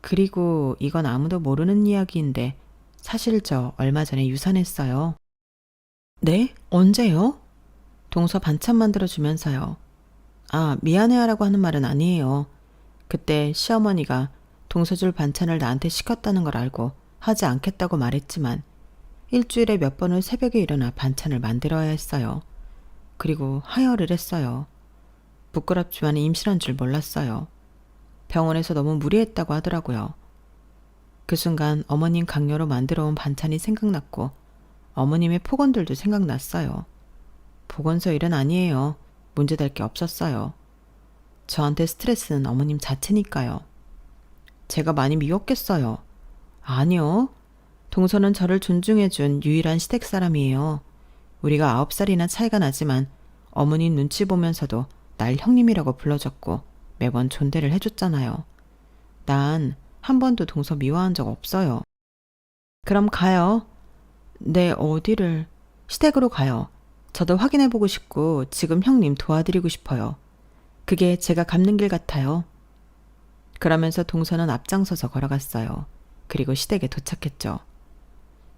그리고 이건 아무도 모르는 이야기인데 사실 저 얼마 전에 유산했어요. 네? 언제요? 동서 반찬 만들어주면서요. 아, 미안해하라고 하는 말은 아니에요. 그때 시어머니가 동서 줄 반찬을 나한테 시켰다는 걸 알고 하지 않겠다고 말했지만 일주일에 몇 번을 새벽에 일어나 반찬을 만들어야 했어요. 그리고 하혈을 했어요. 부끄럽지만 임신한 줄 몰랐어요. 병원에서 너무 무리했다고 하더라고요. 그 순간 어머님 강요로 만들어 온 반찬이 생각났고 어머님의 폭언들도 생각났어요. 보건소 일은 아니에요. 문제될 게 없었어요. 저한테 스트레스는 어머님 자체니까요. 제가 많이 미웠겠어요. 아니요. 동서는 저를 존중해준 유일한 시댁 사람이에요. 우리가 9살이나 차이가 나지만 어머니 눈치 보면서도 날 형님이라고 불러줬고 매번 존대를 해줬잖아요. 난 한 번도 동서 미워한 적 없어요. 그럼 가요. 네, 어디를? 시댁으로 가요. 저도 확인해보고 싶고 지금 형님 도와드리고 싶어요. 그게 제가 갚는 길 같아요. 그러면서 동서는 앞장서서 걸어갔어요. 그리고 시댁에 도착했죠.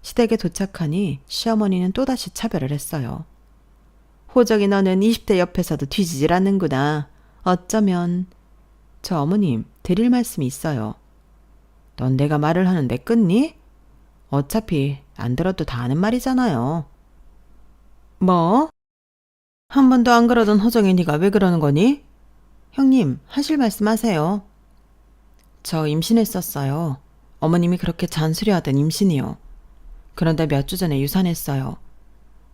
시댁에 도착하니 시어머니는 또다시 차별을 했어요. 호적이 너는 20대 옆에서도 뒤지질 않는구나. 어쩌면... 저 어머님, 드릴 말씀이 있어요. 넌 내가 말을 하는데 끊니? 어차피 안 들어도 다 아는 말이잖아요. 뭐? 한 번도 안 그러던 호정이 네가 왜 그러는 거니? 형님, 하실 말씀 하세요. 저 임신했었어요. 어머님이 그렇게 잔소리하던 임신이요. 그런데 몇 주 전에 유산했어요.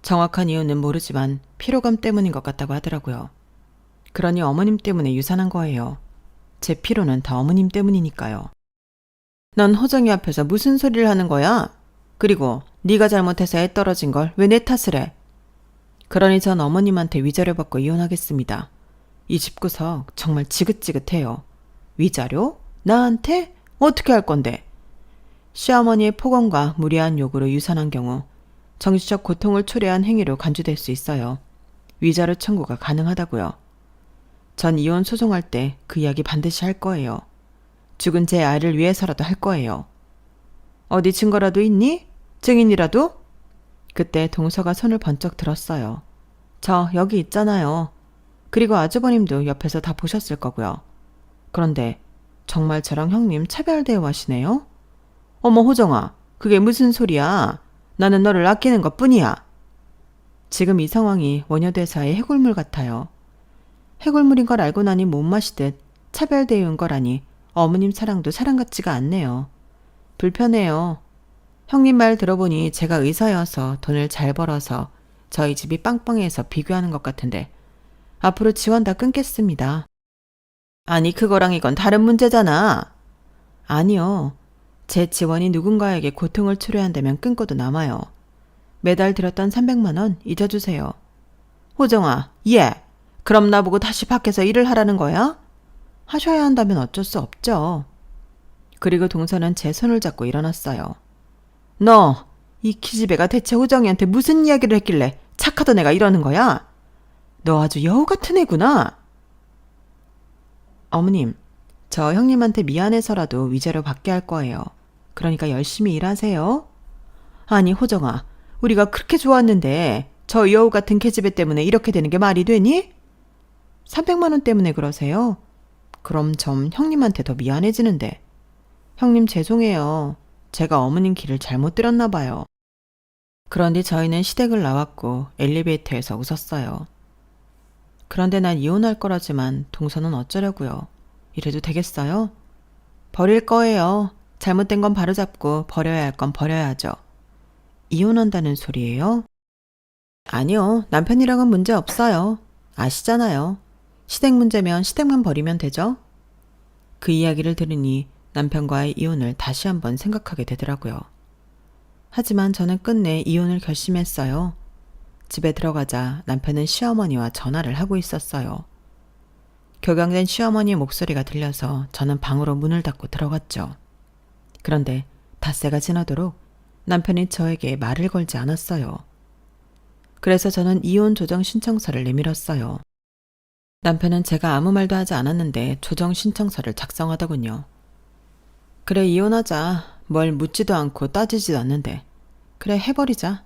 정확한 이유는 모르지만 피로감 때문인 것 같다고 하더라고요. 그러니 어머님 때문에 유산한 거예요. 제 피로는 다 어머님 때문이니까요. 넌 호정이 앞에서 무슨 소리를 하는 거야? 그리고 네가 잘못해서 애 떨어진 걸 왜 내 탓을 해? 그러니 전 어머님한테 위자료 받고 이혼하겠습니다. 이 집구석 정말 지긋지긋해요. 위자료? 나한테? 어떻게 할 건데? 시어머니의 폭언과 무리한 요구로 유산한 경우 정신적 고통을 초래한 행위로 간주될 수 있어요. 위자료 청구가 가능하다고요. 전 이혼 소송할 때 그 이야기 반드시 할 거예요. 죽은 제 아이를 위해서라도 할 거예요. 어디 증거라도 있니? 증인이라도? 그때 동서가 손을 번쩍 들었어요. 저 여기 있잖아요. 그리고 아주버님도 옆에서 다 보셨을 거고요. 그런데 정말 저랑 형님 차별 대우하시네요? 어머 호정아, 그게 무슨 소리야? 나는 너를 아끼는 것뿐이야. 지금 이 상황이 원효대사의 해골물 같아요. 해골물인 걸 알고 나니 못 마시듯 차별대우인 거라니 어머님 사랑도 사랑 같지가 않네요. 불편해요. 형님 말 들어보니 제가 의사여서 돈을 잘 벌어서 저희 집이 빵빵해서 비교하는 것 같은데 앞으로 지원 다 끊겠습니다. 아니 그거랑 이건 다른 문제잖아. 아니요. 제 지원이 누군가에게 고통을 초래한다면 끊고도 남아요. 매달 들었던 300만 원 잊어주세요. 호정아, 예. 그럼 나보고 다시 밖에서 일을 하라는 거야? 하셔야 한다면 어쩔 수 없죠. 그리고 동서는 제 손을 잡고 일어났어요. 너, 이 기집애가 대체 호정이한테 무슨 이야기를 했길래 착하던 애가 이러는 거야? 너 아주 여우 같은 애구나. 어머님, 저 형님한테 미안해서라도 위자료 받게 할 거예요. 그러니까 열심히 일하세요. 아니 호정아, 우리가 그렇게 좋았는데 저 여우 같은 계집애 때문에 이렇게 되는 게 말이 되니? 300만 원 때문에 그러세요? 그럼 좀 형님한테 더 미안해지는데. 형님 죄송해요. 제가 어머님 길을 잘못 들었나 봐요. 그런데 저희는 시댁을 나왔고 엘리베이터에서 웃었어요. 그런데 난 이혼할 거라지만 동서는 어쩌려고요. 이래도 되겠어요? 버릴 거예요. 잘못된 건 바로잡고 버려야 할 건 버려야죠. 이혼한다는 소리예요? 아니요. 남편이랑은 문제 없어요. 아시잖아요. 시댁 문제면 시댁만 버리면 되죠? 그 이야기를 들으니 남편과의 이혼을 다시 한번 생각하게 되더라고요. 하지만 저는 끝내 이혼을 결심했어요. 집에 들어가자 남편은 시어머니와 전화를 하고 있었어요. 격양된 시어머니의 목소리가 들려서 저는 방으로 문을 닫고 들어갔죠. 그런데 닷새가 지나도록 남편이 저에게 말을 걸지 않았어요. 그래서 저는 이혼 조정 신청서를 내밀었어요. 남편은 제가 아무 말도 하지 않았는데 조정 신청서를 작성하더군요. 그래 이혼하자. 뭘 묻지도 않고 따지지도 않는데. 그래 해버리자.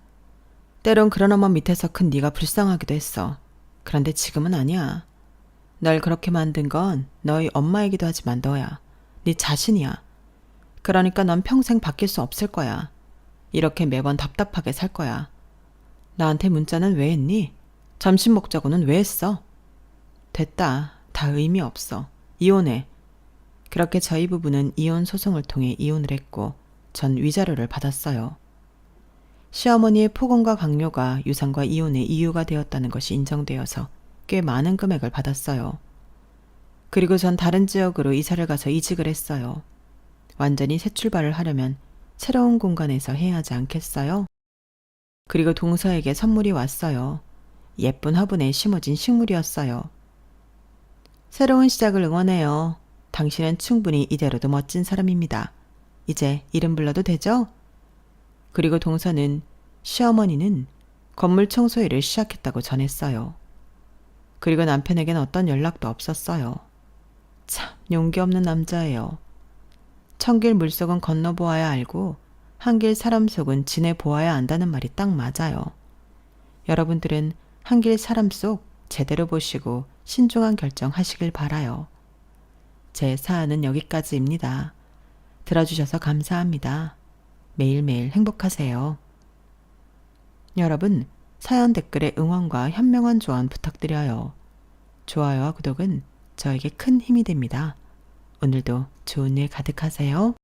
때론 그런 엄마 밑에서 큰 네가 불쌍하기도 했어. 그런데 지금은 아니야. 널 그렇게 만든 건 너희 엄마이기도 하지만 너야. 네 자신이야. 그러니까 넌 평생 바뀔 수 없을 거야. 이렇게 매번 답답하게 살 거야. 나한테 문자는 왜 했니? 점심 먹자고는 왜 했어? 됐다. 다 의미 없어. 이혼해. 그렇게 저희 부부는 이혼 소송을 통해 이혼을 했고 전 위자료를 받았어요. 시어머니의 폭언과 강요가 유산과 이혼의 이유가 되었다는 것이 인정되어서 꽤 많은 금액을 받았어요. 그리고 전 다른 지역으로 이사를 가서 이직을 했어요. 완전히 새 출발을 하려면 새로운 공간에서 해야 하지 않겠어요? 그리고 동서에게 선물이 왔어요. 예쁜 화분에 심어진 식물이었어요. 새로운 시작을 응원해요. 당신은 충분히 이대로도 멋진 사람입니다. 이제 이름 불러도 되죠? 그리고 동서는 시어머니는 건물 청소일을 시작했다고 전했어요. 그리고 남편에겐 어떤 연락도 없었어요. 참 용기 없는 남자예요. 천길 물속은 건너보아야 알고 한길 사람 속은 지내보아야 안다는 말이 딱 맞아요. 여러분들은 한길 사람 속 제대로 보시고 신중한 결정하시길 바라요. 제 사연은 여기까지입니다. 들어주셔서 감사합니다. 매일매일 행복하세요. 여러분, 사연 댓글에 응원과 현명한 조언 부탁드려요. 좋아요와 구독은 저에게 큰 힘이 됩니다. 오늘도 좋은 일 가득하세요.